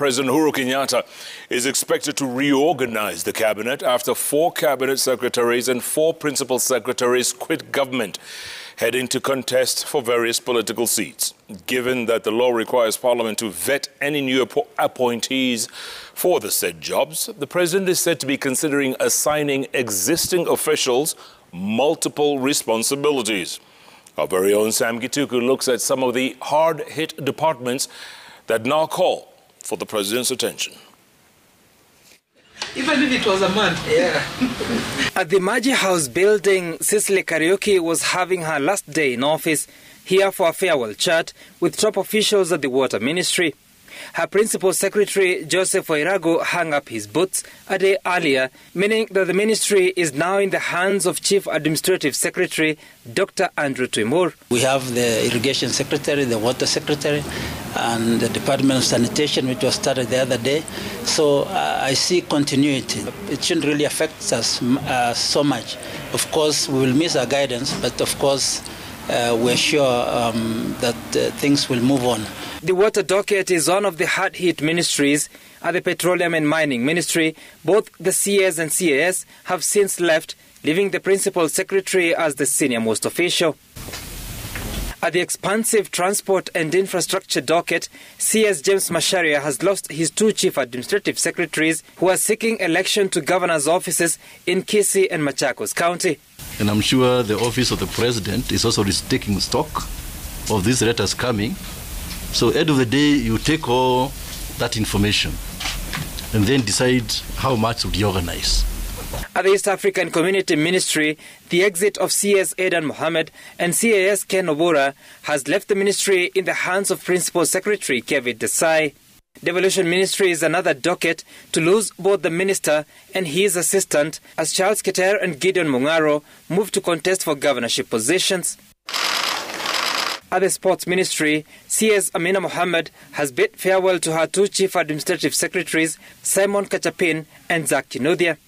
President Uhuru Kenyatta is expected to reorganize the cabinet after 4 cabinet secretaries and 4 principal secretaries quit government, heading to contest for various political seats. Given that the law requires Parliament to vet any new appointees for the said jobs, the President is said to be considering assigning existing officials multiple responsibilities. Our very own Sam Gituku looks at some of the hard-hit departments that now call for the President's attention. Even if it was a man. Yeah. At the Maji House building, Cicely Kariuki was having her last day in office, here for a farewell chat with top officials at the Water Ministry. Her principal secretary, Joseph Wairago, hung up his boots a day earlier, meaning that the ministry is now in the hands of Chief Administrative Secretary, Dr. Andrew Timur. We have the Irrigation Secretary, the Water Secretary, and the Department of Sanitation, which was started the other day. So I see continuity. It shouldn't really affect us so much. Of course, we will miss our guidance, but of course, we're sure that things will move on. The water docket is one of the hard-hit ministries. At the Petroleum and Mining Ministry, both the CS and CAS have since left, leaving the Principal Secretary as the senior-most official. At the expansive Transport and Infrastructure docket, CS James Macharia has lost his 2 Chief Administrative Secretaries who are seeking election to governors' offices in Kisii and Machakos County. And I'm sure the Office of the President is also taking stock of these letters coming. So at the end of the day, you take all that information and then decide how much to reorganize. At the East African Community Ministry, the exit of CS Aidan Mohammed and CAS Ken Obura has left the ministry in the hands of Principal Secretary Kevin Desai. Devolution Ministry is another docket to lose both the minister and his assistant as Charles Keter and Gideon Mungaro move to contest for governorship positions. At the Sports Ministry, CS Amina Mohammed has bid farewell to her 2 Chief Administrative Secretaries, Simon Kachapin and Zach Kinuthia.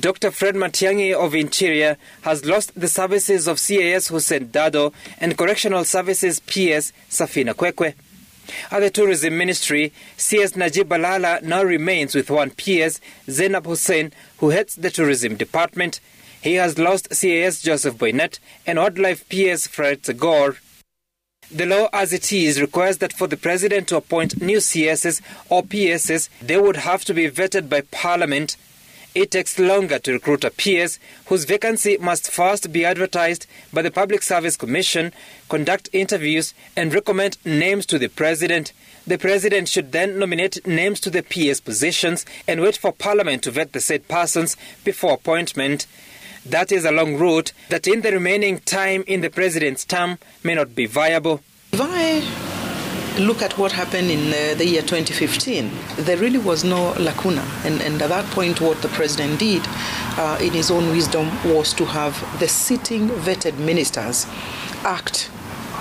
Dr. Fred Matiang'i of Interior has lost the services of CAS Hussein Dado and Correctional Services PS Safina Kwekwe. At the Tourism Ministry, CS Najib Balala now remains with 1 PS, Zainab Hussein, who heads the Tourism Department. He has lost CAS Joseph Boynet and Wildlife PS Fred Tagore. The law as it is requires that for the President to appoint new CSs or PSs, they would have to be vetted by Parliament. It takes longer to recruit a PS, whose vacancy must first be advertised by the Public Service Commission, conduct interviews and recommend names to the President. The President should then nominate names to the PS positions and wait for Parliament to vet the said persons before appointment. That is a long route that in the remaining time in the President's term may not be viable. If I look at what happened in the year 2015, there really was no lacuna. And at that point, what the President did in his own wisdom was to have the sitting vetted ministers act,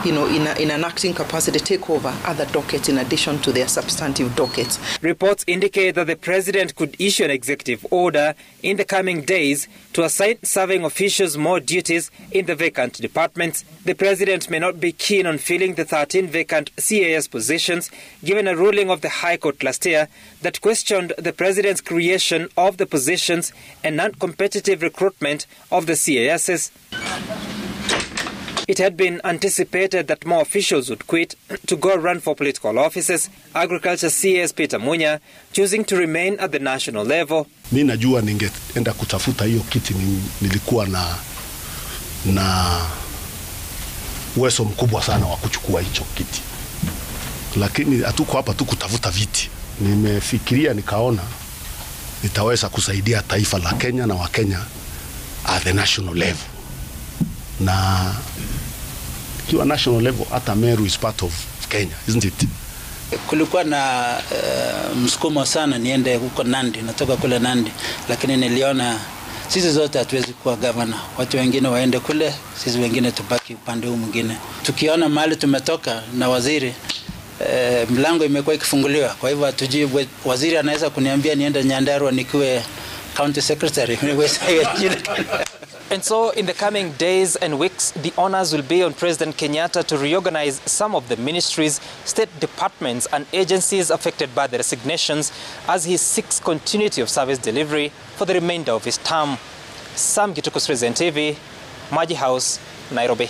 in an acting capacity, take over other dockets in addition to their substantive dockets. Reports indicate that the President could issue an executive order in the coming days to assign serving officials more duties in the vacant departments. The President may not be keen on filling the 13 vacant CAS positions, given a ruling of the High Court last year that questioned the President's creation of the positions and non-competitive recruitment of the CASs. It had been anticipated that more officials would quit to go run for political offices. Agriculture CS Peter Munya choosing to remain at the national level. Mimi najua ningeenda kutafuta hiyo kiti, nilikuwa na uwezo mkubwa sana wa kuchukua hicho kiti. Lakini hatuko hapa tu kutafuta viti. Nimefikiria nikaona nitaweza kusaidia taifa la Kenya na Wakenya at the national level. Na kiwa national level, hata Meru is part of Kenya, isn't it? Kulikuwa na msukumo sana niende huko Nandi, natoka kule Nandi, lakini niliona sisi zote hatuwezi kuwa governor. Watu wengine waende kule, sisi wengine tubaki upande huu mwingine. Tukiona mahali tumetoka na waziri, milango imekuwa ikifunguliwa. Kwa hivyo hatujui waziri anaweza kuniambia niende Nyandarua nikiwe county secretary. And so in the coming days and weeks, the onus will be on President Kenyatta to reorganize some of the ministries, state departments and agencies affected by the resignations as he seeks continuity of service delivery for the remainder of his term. Sam Gitukus, Resident TV, Maji House, Nairobi.